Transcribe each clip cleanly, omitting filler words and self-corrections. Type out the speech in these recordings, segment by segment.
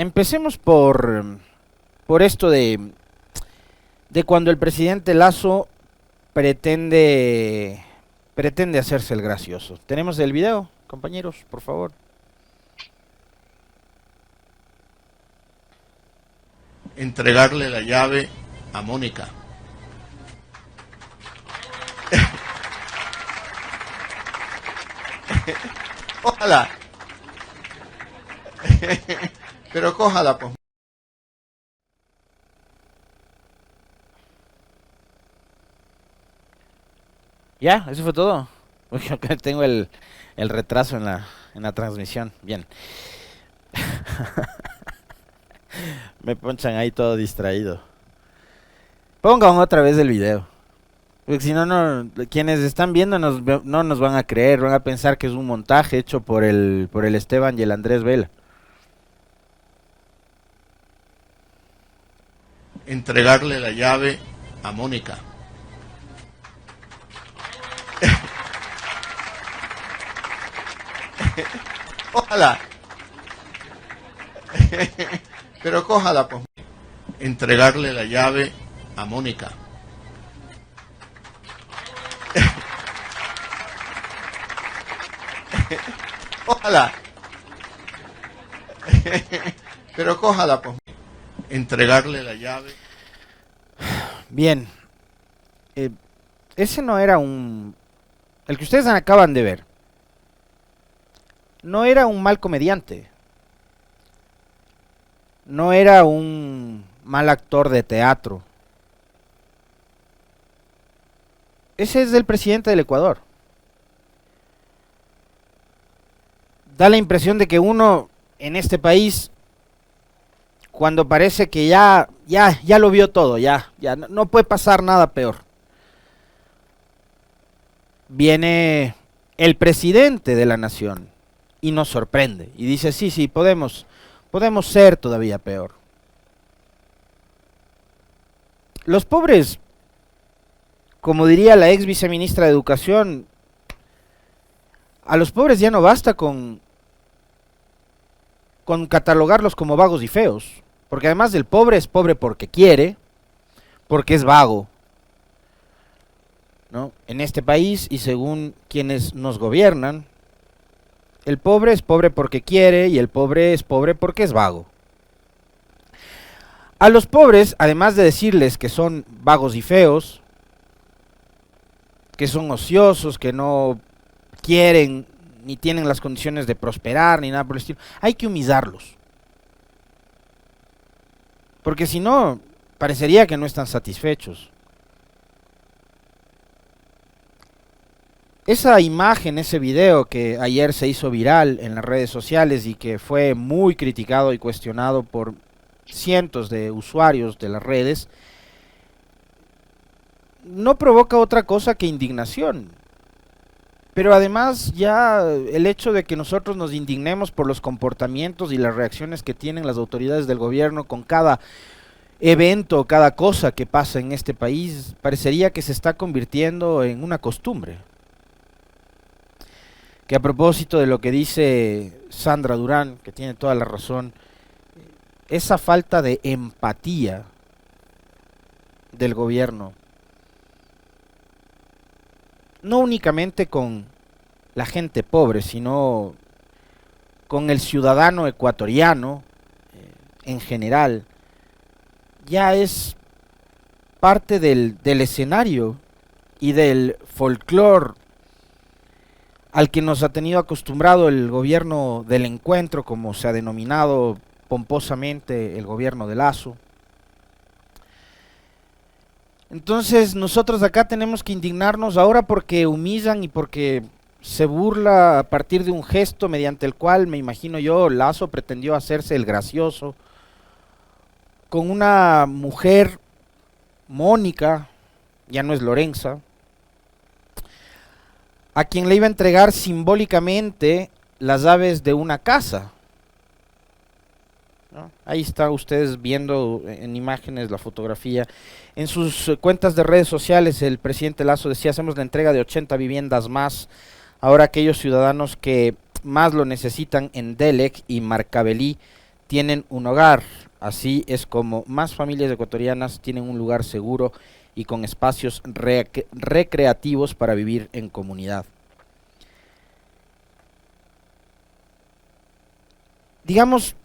Empecemos por esto de cuando el presidente Lasso pretende hacerse el gracioso. ¿Tenemos el video, compañeros, por favor? Entregarle la llave a Mónica. Cójala. Pero cójala, pues. Ya, eso fue todo. Uy, acá tengo el retraso en la transmisión. Bien. Me ponchan ahí todo distraído. Pongan otra vez el video. Porque si no, quienes están viendo no nos van a creer, van a pensar que es un montaje hecho por el Esteban y el Andrés Vela. Entregarle la llave a Mónica. Cójala. Pero cójala, pues. Entregarle la llave a Mónica. Cójala. Pero cójala, pues. Entregarle la llave. Bien. Ese no era el que ustedes acaban de ver. No era un mal comediante. No era un mal actor de teatro. Ese es el presidente del Ecuador. Da la impresión de que uno en este país, cuando parece que ya lo vio todo, ya no puede pasar nada peor, viene el presidente de la nación y nos sorprende y dice, sí, podemos ser todavía peor. Los pobres, como diría la ex viceministra de Educación, a los pobres ya no basta con catalogarlos como vagos y feos, porque además el pobre es pobre porque quiere, porque es vago, ¿no? En este país y según quienes nos gobiernan, el pobre es pobre porque quiere y el pobre es pobre porque es vago. A los pobres, además de decirles que son vagos y feos, que son ociosos, que no quieren ni tienen las condiciones de prosperar ni nada por el estilo, hay que humillarlos. Porque si no, parecería que no están satisfechos. Esa imagen, ese video que ayer se hizo viral en las redes sociales y que fue muy criticado y cuestionado por cientos de usuarios de las redes, no provoca otra cosa que indignación. Pero además ya el hecho de que nosotros nos indignemos por los comportamientos y las reacciones que tienen las autoridades del gobierno con cada evento, cada cosa que pasa en este país, parecería que se está convirtiendo en una costumbre. Que a propósito de lo que dice Sandra Durán, que tiene toda la razón, esa falta de empatía del gobierno, no únicamente con la gente pobre, sino con el ciudadano ecuatoriano en general, ya es parte del escenario y del folclore al que nos ha tenido acostumbrado el gobierno del encuentro, como se ha denominado pomposamente el gobierno de Lasso. Entonces nosotros acá tenemos que indignarnos ahora porque humillan y porque se burla a partir de un gesto mediante el cual, me imagino yo, Lasso pretendió hacerse el gracioso con una mujer, Mónica, ya no es Lorenza, a quien le iba a entregar simbólicamente las llaves de una casa, ¿no? Ahí está ustedes viendo en imágenes la fotografía. En sus cuentas de redes sociales el presidente Lasso decía, hacemos la entrega de 80 viviendas más, ahora aquellos ciudadanos que más lo necesitan en Delec y Marcabelí tienen un hogar. Así es como más familias ecuatorianas tienen un lugar seguro y con espacios recreativos para vivir en comunidad. Digamos,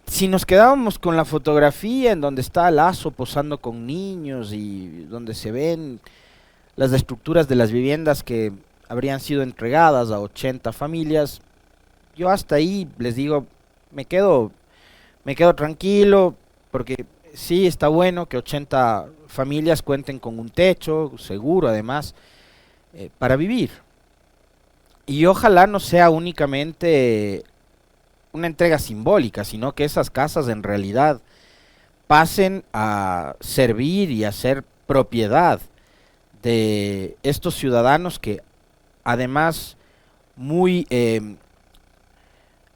si nos quedábamos con la fotografía en donde está Lazo posando con niños y donde se ven las estructuras de las viviendas que habrían sido entregadas a 80 familias, yo hasta ahí les digo, me quedo tranquilo, porque sí está bueno que 80 familias cuenten con un techo, seguro además, para vivir. Y ojalá no sea únicamente una entrega simbólica, sino que esas casas en realidad pasen a servir y a ser propiedad de estos ciudadanos que además muy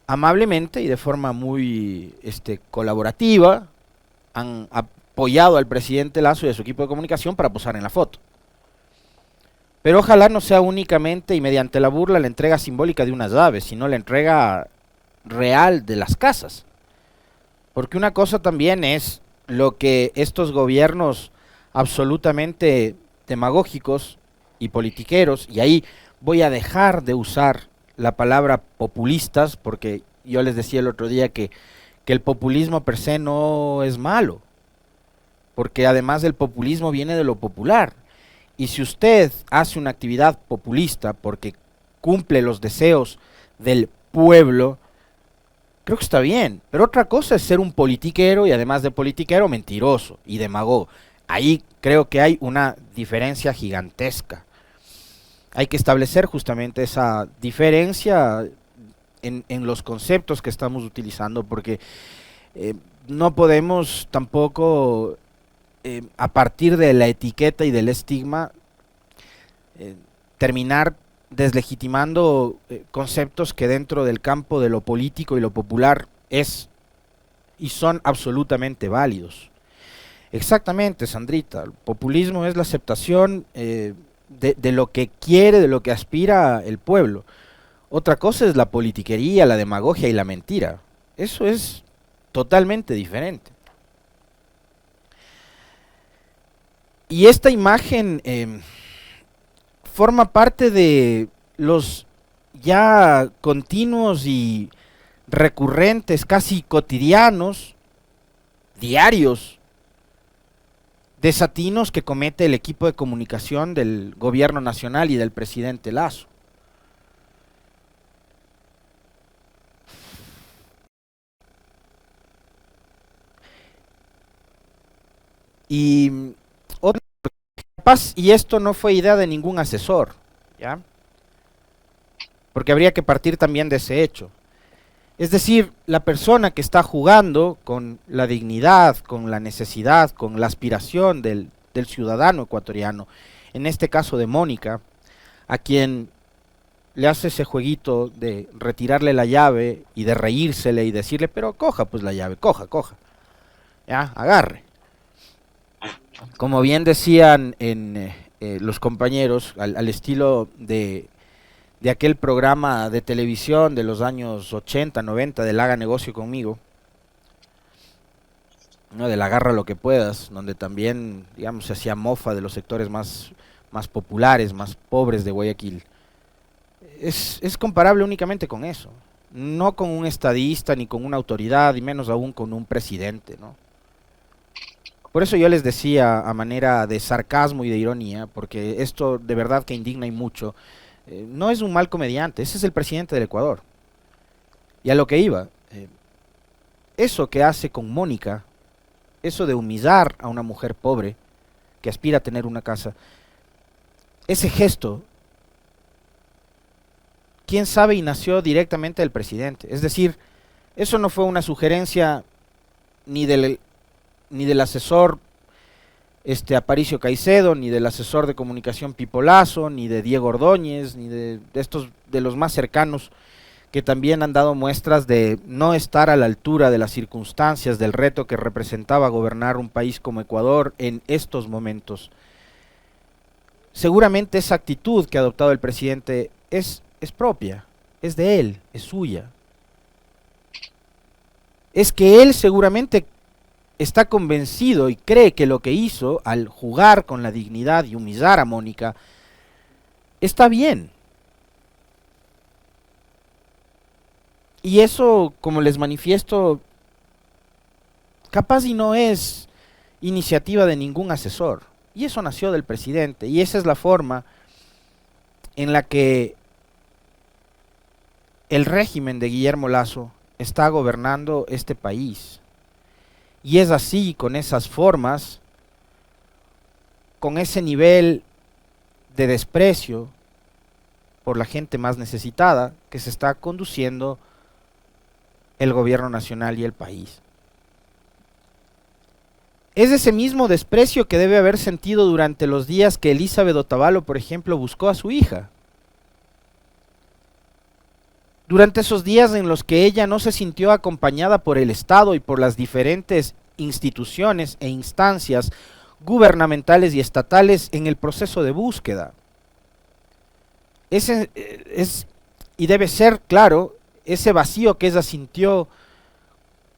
amablemente y de forma muy colaborativa han apoyado al presidente Lazo y a su equipo de comunicación para posar en la foto. Pero ojalá no sea únicamente y mediante la burla la entrega simbólica de unas aves, sino la entrega real de las casas. Porque una cosa también es lo que estos gobiernos absolutamente demagógicos y politiqueros, y ahí voy a dejar de usar la palabra populistas, porque yo les decía el otro día que el populismo per se no es malo, porque además el populismo viene de lo popular. Y si usted hace una actividad populista porque cumple los deseos del pueblo, creo que está bien. Pero otra cosa es ser un politiquero y además de politiquero, mentiroso y demagogo. Ahí creo que hay una diferencia gigantesca. Hay que establecer justamente esa diferencia en los conceptos que estamos utilizando, porque no podemos tampoco a partir de la etiqueta y del estigma terminar deslegitimando conceptos que dentro del campo de lo político y lo popular es y son absolutamente válidos. Exactamente, Sandrita, el populismo es la aceptación de lo que quiere, de lo que aspira el pueblo. Otra cosa es la politiquería, la demagogia y la mentira. Eso es totalmente diferente. Y esta imagen forma parte de los ya continuos y recurrentes, casi cotidianos, diarios, desatinos que comete el equipo de comunicación del gobierno nacional y del presidente Lazo. Y otra capaz, y esto no fue idea de ningún asesor, ¿ya? Porque habría que partir también de ese hecho. Es decir, la persona que está jugando con la dignidad, con la necesidad, con la aspiración del ciudadano ecuatoriano, en este caso de Mónica, a quien le hace ese jueguito de retirarle la llave y de reírsele y decirle, pero coja pues la llave, coja, ya, agarre. Como bien decían en los compañeros, al estilo de aquel programa de televisión de los años 80, 90, del Haga Negocio Conmigo, ¿no? Del agarra lo que puedas, donde también, digamos, se hacía mofa de los sectores más populares, más pobres de Guayaquil. Es comparable únicamente con eso, no con un estadista, ni con una autoridad, y menos aún con un presidente, ¿no? Por eso yo les decía a manera de sarcasmo y de ironía, porque esto de verdad que indigna y mucho, no es un mal comediante, ese es el presidente del Ecuador. Y a lo que iba, eso que hace con Mónica, eso de humillar a una mujer pobre que aspira a tener una casa, ese gesto, quién sabe y nació directamente del presidente. Es decir, eso no fue una sugerencia ni del asesor Aparicio Caicedo, ni del asesor de comunicación Pipo Lazo, ni de Diego Ordóñez, ni de estos de los más cercanos, que también han dado muestras de no estar a la altura de las circunstancias, del reto que representaba gobernar un país como Ecuador en estos momentos. Seguramente esa actitud que ha adoptado el presidente es propia, es de él, es suya. es que él seguramente está convencido y cree que lo que hizo al jugar con la dignidad y humillar a Mónica está bien. Y eso, como les manifiesto, capaz y no es iniciativa de ningún asesor. Y eso nació del presidente. Y esa es la forma en la que el régimen de Guillermo Lasso está gobernando este país. Y es así, con esas formas, con ese nivel de desprecio por la gente más necesitada, que se está conduciendo el gobierno nacional y el país. Es ese mismo desprecio que debe haber sentido durante los días que Elizabeth Otavalo, por ejemplo, buscó a su hija. Durante esos días en los que ella no se sintió acompañada por el Estado y por las diferentes instituciones e instancias gubernamentales y estatales en el proceso de búsqueda. Ese es, y debe ser claro, ese vacío que ella sintió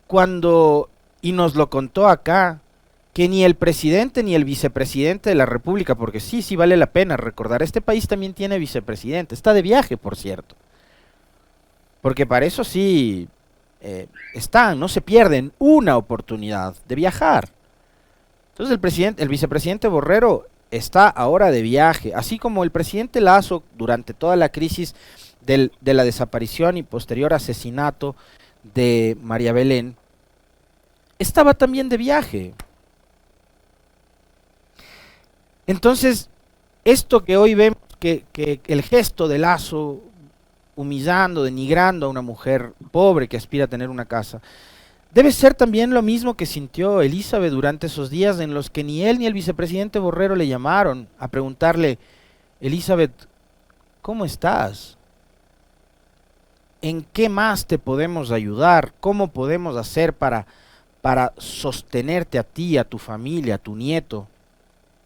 cuando, y nos lo contó acá, que ni el presidente ni el vicepresidente de la República, porque sí vale la pena recordar, este país también tiene vicepresidente, está de viaje, por cierto. Porque para eso sí están, no se pierden una oportunidad de viajar. Entonces el vicepresidente Borrero está ahora de viaje, así como el presidente Lasso durante toda la crisis de la desaparición y posterior asesinato de María Belén, estaba también de viaje. Entonces, esto que hoy vemos, que el gesto de Lasso humillando, denigrando a una mujer pobre que aspira a tener una casa, debe ser también lo mismo que sintió Elizabeth durante esos días en los que ni él ni el vicepresidente Borrero le llamaron a preguntarle: Elizabeth, ¿cómo estás? ¿En qué más te podemos ayudar? ¿Cómo podemos hacer para sostenerte a ti, a tu familia, a tu nieto,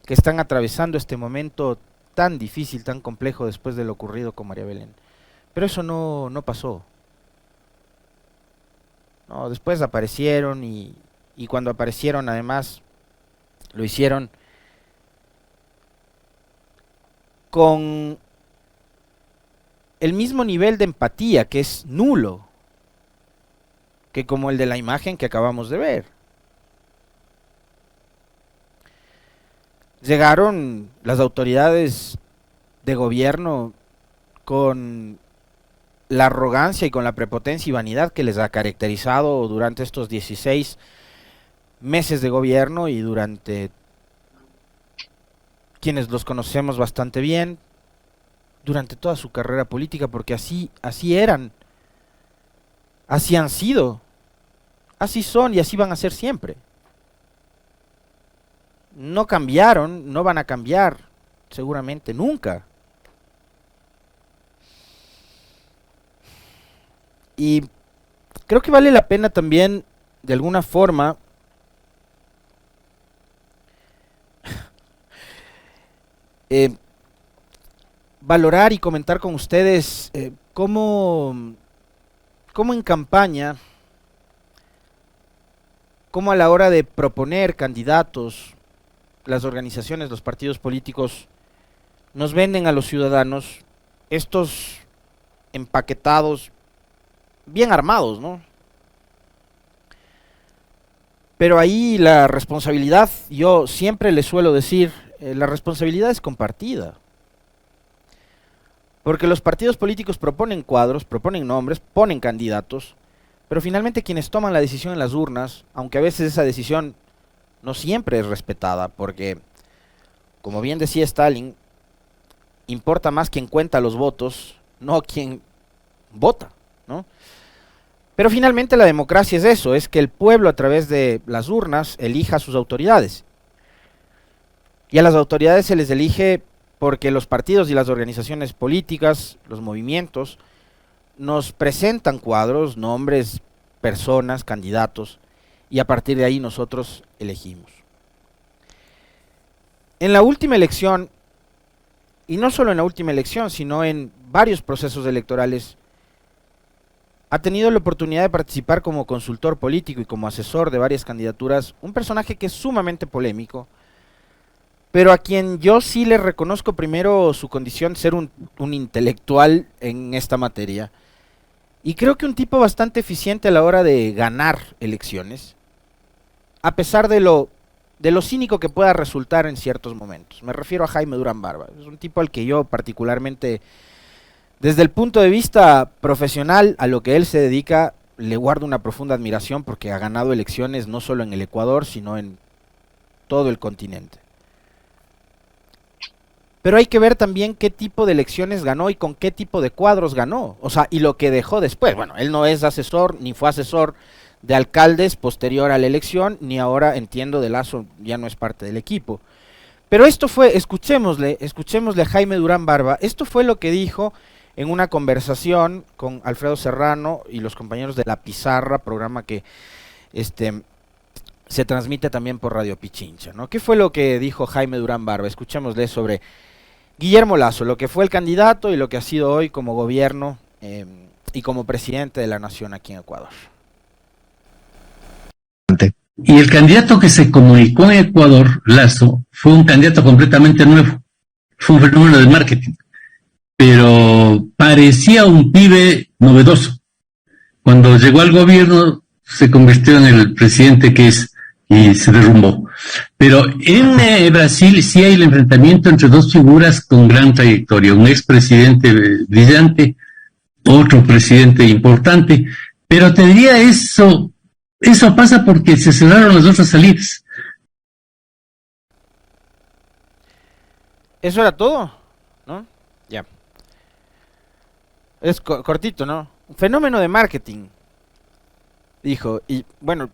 que están atravesando este momento tan difícil, tan complejo después de lo ocurrido con María Belén? Pero eso no pasó. No, después aparecieron y cuando aparecieron además lo hicieron con el mismo nivel de empatía, que es nulo, que como el de la imagen que acabamos de ver. Llegaron las autoridades de gobierno con la arrogancia y con la prepotencia y vanidad que les ha caracterizado durante estos 16 meses de gobierno y durante quienes los conocemos bastante bien, durante toda su carrera política, porque así eran, así han sido, así son y así van a ser siempre. No cambiaron, no van a cambiar, seguramente nunca. Y creo que vale la pena también, de alguna forma, valorar y comentar con ustedes cómo en campaña, cómo a la hora de proponer candidatos, las organizaciones, los partidos políticos, nos venden a los ciudadanos estos empaquetados, bien armados, ¿no? Pero ahí la responsabilidad, yo siempre les suelo decir, la responsabilidad es compartida. Porque los partidos políticos proponen cuadros, proponen nombres, ponen candidatos, pero finalmente quienes toman la decisión en las urnas, aunque a veces esa decisión no siempre es respetada, porque, como bien decía Stalin, importa más quien cuenta los votos, no quien vota, ¿no? Pero finalmente la democracia es eso, es que el pueblo a través de las urnas elija a sus autoridades. Y a las autoridades se les elige porque los partidos y las organizaciones políticas, los movimientos, nos presentan cuadros, nombres, personas, candidatos, y a partir de ahí nosotros elegimos. En la última elección, y no solo en la última elección, sino en varios procesos electorales, ha tenido la oportunidad de participar como consultor político y como asesor de varias candidaturas, un personaje que es sumamente polémico, pero a quien yo sí le reconozco primero su condición de ser un intelectual en esta materia. Y creo que un tipo bastante eficiente a la hora de ganar elecciones, a pesar de lo cínico que pueda resultar en ciertos momentos. Me refiero a Jaime Durán Barba. Es un tipo al que yo particularmente, desde el punto de vista profesional, a lo que él se dedica, le guardo una profunda admiración porque ha ganado elecciones no solo en el Ecuador, sino en todo el continente. Pero hay que ver también qué tipo de elecciones ganó y con qué tipo de cuadros ganó. O sea, y lo que dejó después. Bueno, él no es asesor, ni fue asesor de alcaldes posterior a la elección, ni ahora, entiendo, de Lazo ya no es parte del equipo. Pero esto fue, escuchémosle a Jaime Durán Barba, esto fue lo que dijo en una conversación con Alfredo Serrano y los compañeros de La Pizarra, programa que se transmite también por Radio Pichincha, ¿no? ¿Qué fue lo que dijo Jaime Durán Barba? Escuchémosle sobre Guillermo Lazo, lo que fue el candidato y lo que ha sido hoy como gobierno y como presidente de la nación aquí en Ecuador. Y el candidato que se comunicó en Ecuador, Lazo, fue un candidato completamente nuevo. Fue un fenómeno de marketing. Pero parecía un pibe novedoso. Cuando llegó al gobierno, se convirtió en el presidente que es y se derrumbó. Pero en Brasil sí hay el enfrentamiento entre dos figuras con gran trayectoria. Un expresidente brillante, otro presidente importante. Pero te diría eso pasa porque se cerraron las otras salidas. ¿Eso era todo? ¿No? Ya. Es cortito, ¿no? Un fenómeno de marketing, dijo. Y bueno,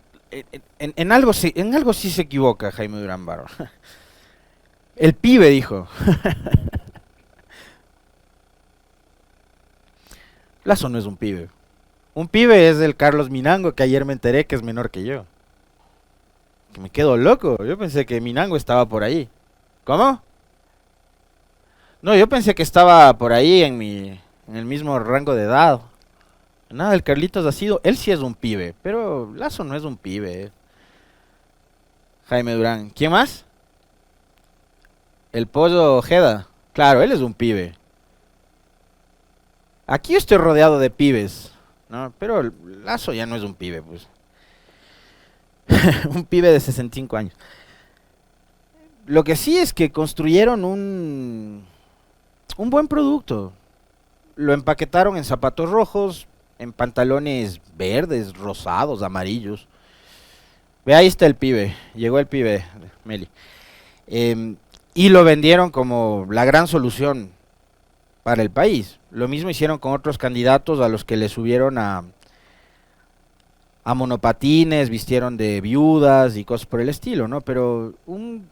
en algo sí se equivoca Jaime Durán Barba. El pibe, dijo. Lazo no es un pibe. Un pibe es el Carlos Minango, que ayer me enteré que es menor que yo. Que me quedo loco. Yo pensé que Minango estaba por ahí. ¿Cómo? No, yo pensé que estaba por ahí en el mismo rango de edad. Nada, el Carlitos ha sido, él sí es un pibe, pero Lazo no es un pibe. Jaime Durán. ¿Quién más? El Pollo Ojeda. Claro, él es un pibe. Aquí estoy rodeado de pibes, ¿no? Pero Lazo ya no es un pibe, pues. Un pibe de 65 años. Lo que sí es que construyeron un buen producto. Lo empaquetaron en zapatos rojos, en pantalones verdes, rosados, amarillos. Ve, ahí está el pibe. Llegó el pibe, Meli. Y lo vendieron como la gran solución para el país. Lo mismo hicieron con otros candidatos a los que le subieron a monopatines, vistieron de viudas y cosas por el estilo, ¿no? Pero un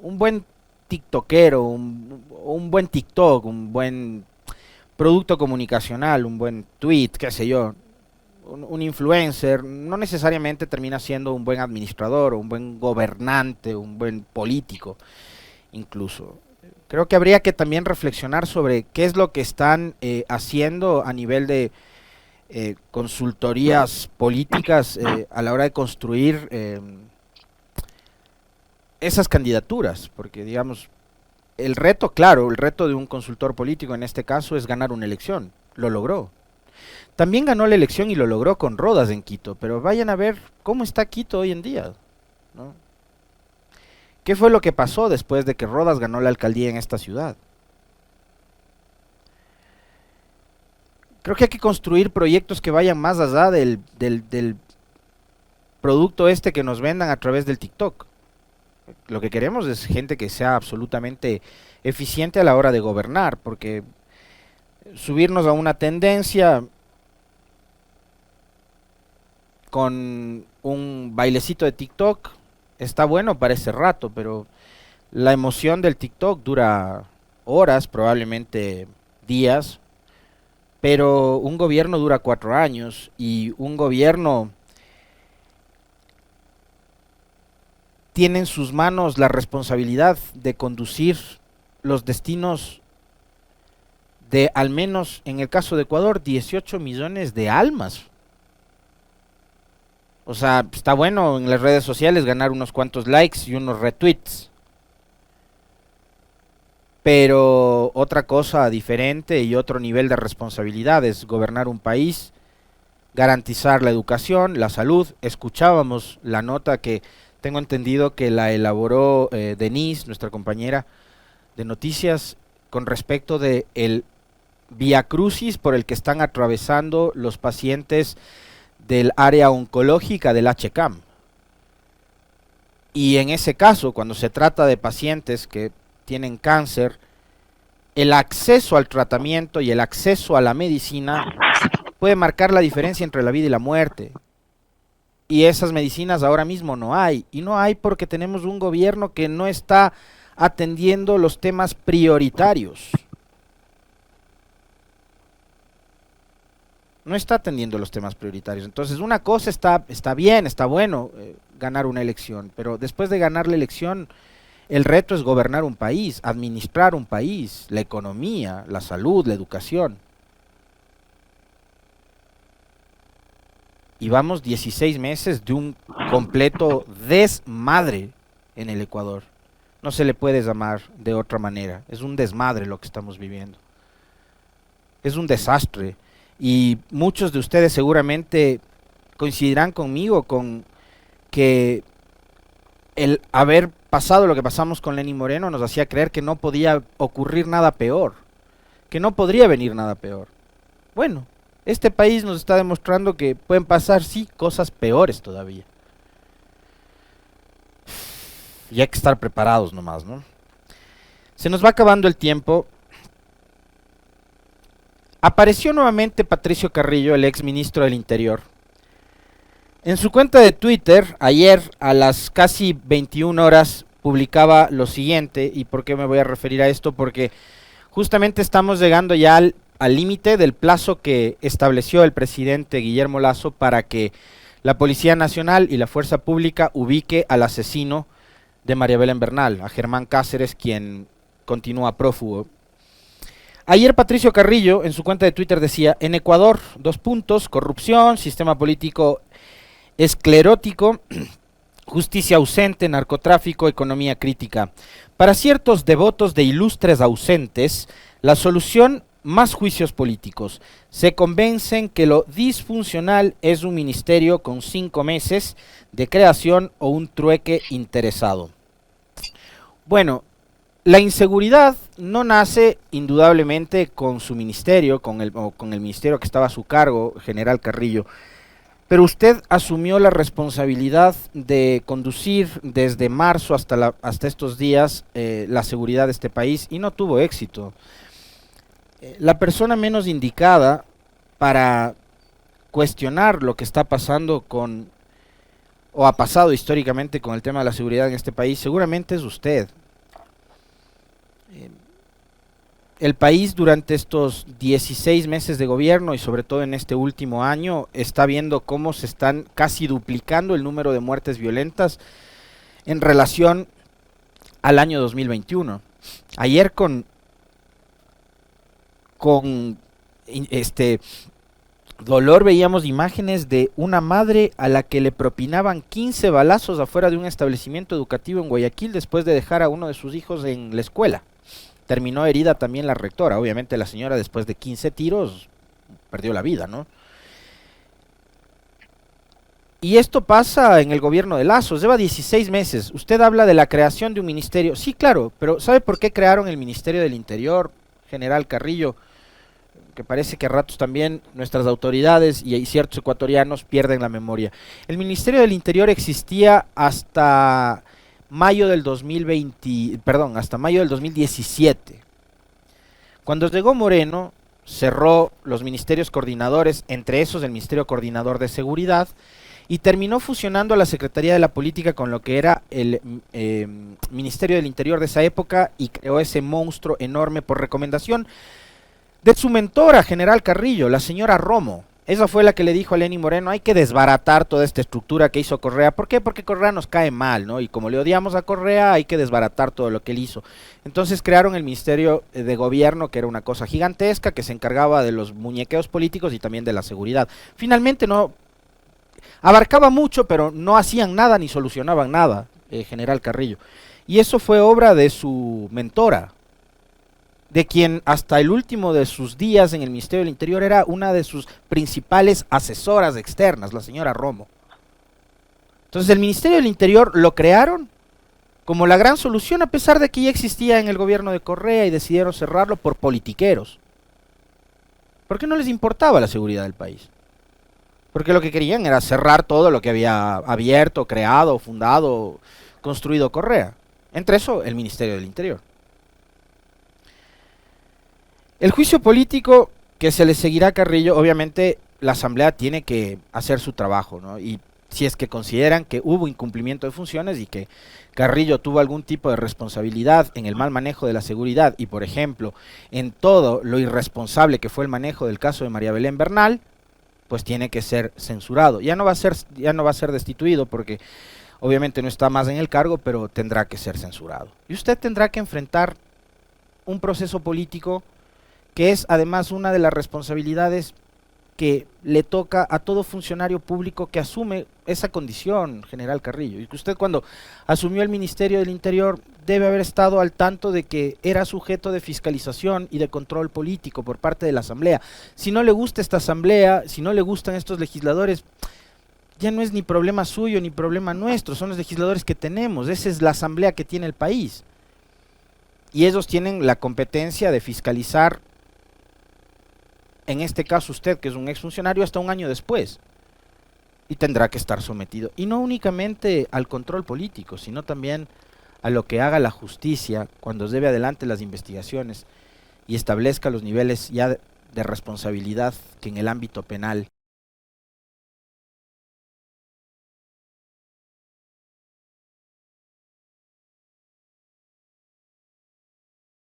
buen tiktokero, un buen TikTok, un buen producto comunicacional, un buen tweet, qué sé yo, un influencer, no necesariamente termina siendo un buen administrador, o un buen gobernante, un buen político, incluso. Creo que habría que también reflexionar sobre qué es lo que están haciendo a nivel de consultorías políticas a la hora de construir esas candidaturas, porque digamos, el reto, claro, el reto de un consultor político en este caso es ganar una elección, lo logró. También ganó la elección y lo logró con Rodas en Quito, pero vayan a ver cómo está Quito hoy en día, ¿no? ¿Qué fue lo que pasó después de que Rodas ganó la alcaldía en esta ciudad? Creo que hay que construir proyectos que vayan más allá del producto este que nos vendan a través del TikTok. Lo que queremos es gente que sea absolutamente eficiente a la hora de gobernar, porque subirnos a una tendencia con un bailecito de TikTok está bueno para ese rato, pero la emoción del TikTok dura horas, probablemente días, pero un gobierno dura 4 años y un gobierno tiene en sus manos la responsabilidad de conducir los destinos de al menos, en el caso de Ecuador, 18 millones de almas. O sea, está bueno en las redes sociales ganar unos cuantos likes y unos retweets. Pero otra cosa diferente y otro nivel de responsabilidad es gobernar un país, garantizar la educación, la salud. Escuchábamos la nota que tengo entendido que la elaboró Denise, nuestra compañera de noticias, con respecto de el viacrucis por el que están atravesando los pacientes del área oncológica del HCAM. Y en ese caso, cuando se trata de pacientes que tienen cáncer, el acceso al tratamiento y el acceso a la medicina puede marcar la diferencia entre la vida y la muerte. Y esas medicinas ahora mismo no hay. Y no hay porque tenemos un gobierno que no está atendiendo los temas prioritarios. No está atendiendo los temas prioritarios. Entonces, una cosa está bien, está bueno ganar una elección, pero después de ganar la elección, el reto es gobernar un país, administrar un país, la economía, la salud, la educación. Y vamos 16 meses de un completo desmadre en el Ecuador. No se le puede llamar de otra manera. Es un desmadre lo que estamos viviendo. Es un desastre. Y muchos de ustedes seguramente coincidirán conmigo con que el haber pasado lo que pasamos con Lenín Moreno nos hacía creer que no podía ocurrir nada peor, que no podría venir nada peor. Bueno, este país nos está demostrando que pueden pasar, sí, cosas peores todavía. Y hay que estar preparados nomás, ¿no? Se nos va acabando el tiempo. Apareció nuevamente Patricio Carrillo, el ex ministro del Interior. En su cuenta de Twitter, ayer a las casi 21 horas, publicaba lo siguiente. ¿Y por qué me voy a referir a esto? Porque justamente estamos llegando ya al límite del plazo que estableció el presidente Guillermo Lasso para que la Policía Nacional y la Fuerza Pública ubique al asesino de María Belén Bernal, a Germán Cáceres, quien continúa prófugo. Ayer Patricio Carrillo en su cuenta de Twitter decía: en Ecuador, corrupción, sistema político esclerótico, justicia ausente, narcotráfico, economía crítica. Para ciertos devotos de ilustres ausentes, la solución: más juicios políticos. Se convencen que lo disfuncional es un ministerio con 5 meses de creación o un trueque interesado. Bueno, la inseguridad no nace indudablemente con su ministerio, con el ministerio que estaba a su cargo, general Carrillo, pero usted asumió la responsabilidad de conducir desde marzo hasta estos días la seguridad de este país y no tuvo éxito. La persona menos indicada para cuestionar lo que está pasando o ha pasado históricamente con el tema de la seguridad en este país seguramente es usted. El país durante estos 16 meses de gobierno y sobre todo en este último año está viendo cómo se están casi duplicando el número de muertes violentas en relación al año 2021. Ayer con dolor veíamos imágenes de una madre a la que le propinaban 15 balazos afuera de un establecimiento educativo en Guayaquil después de dejar a uno de sus hijos en la escuela. Terminó herida también la rectora. Obviamente la señora, después de 15 tiros, perdió la vida, ¿no? Y esto pasa en el gobierno de Lasso. Lleva 16 meses. Usted habla de la creación de un ministerio. Sí, claro, pero ¿sabe por qué crearon el Ministerio del Interior, general Carrillo? Que parece que a ratos también nuestras autoridades y ciertos ecuatorianos pierden la memoria. El Ministerio del Interior existía hasta mayo del 2017. Cuando llegó Moreno, cerró los ministerios coordinadores, entre esos el Ministerio Coordinador de Seguridad, y terminó fusionando a la Secretaría de la Política con lo que era el Ministerio del Interior de esa época y creó ese monstruo enorme por recomendación de su mentora, general Carrillo, la señora Romo. Esa fue la que le dijo a Lenín Moreno, hay que desbaratar toda esta estructura que hizo Correa. ¿Por qué? Porque Correa nos cae mal, ¿no? Y como le odiamos a Correa, hay que desbaratar todo lo que él hizo. Entonces crearon el Ministerio de Gobierno, que era una cosa gigantesca, que se encargaba de los muñequeos políticos y también de la seguridad. Finalmente no abarcaba mucho, pero no hacían nada ni solucionaban nada, General Carrillo. Y eso fue obra de su mentora, de quien hasta el último de sus días en el Ministerio del Interior era una de sus principales asesoras externas, la señora Romo. Entonces el Ministerio del Interior lo crearon como la gran solución, a pesar de que ya existía en el gobierno de Correa, y decidieron cerrarlo por politiqueros. Porque no les importaba la seguridad del país. Porque lo que querían era cerrar todo lo que había abierto, creado, fundado, construido Correa. Entre eso, el Ministerio del Interior. El juicio político que se le seguirá a Carrillo, obviamente la Asamblea tiene que hacer su trabajo, ¿no? Y si es que consideran que hubo incumplimiento de funciones y que Carrillo tuvo algún tipo de responsabilidad en el mal manejo de la seguridad y, por ejemplo, en todo lo irresponsable que fue el manejo del caso de María Belén Bernal, pues tiene que ser censurado. Ya no va a ser destituido porque obviamente no está más en el cargo, pero tendrá que ser censurado. Y usted tendrá que enfrentar un proceso político que es además una de las responsabilidades que le toca a todo funcionario público que asume esa condición, General Carrillo. Y que usted, cuando asumió el Ministerio del Interior, debe haber estado al tanto de que era sujeto de fiscalización y de control político por parte de la Asamblea. Si no le gusta esta Asamblea, si no le gustan estos legisladores, ya no es ni problema suyo ni problema nuestro, son los legisladores que tenemos. Esa es la Asamblea que tiene el país. Y ellos tienen la competencia de fiscalizar, en este caso usted, que es un exfuncionario, hasta un año después. Y tendrá que estar sometido. Y no únicamente al control político, sino también a lo que haga la justicia cuando lleve adelante las investigaciones y establezca los niveles ya de responsabilidad que en el ámbito penal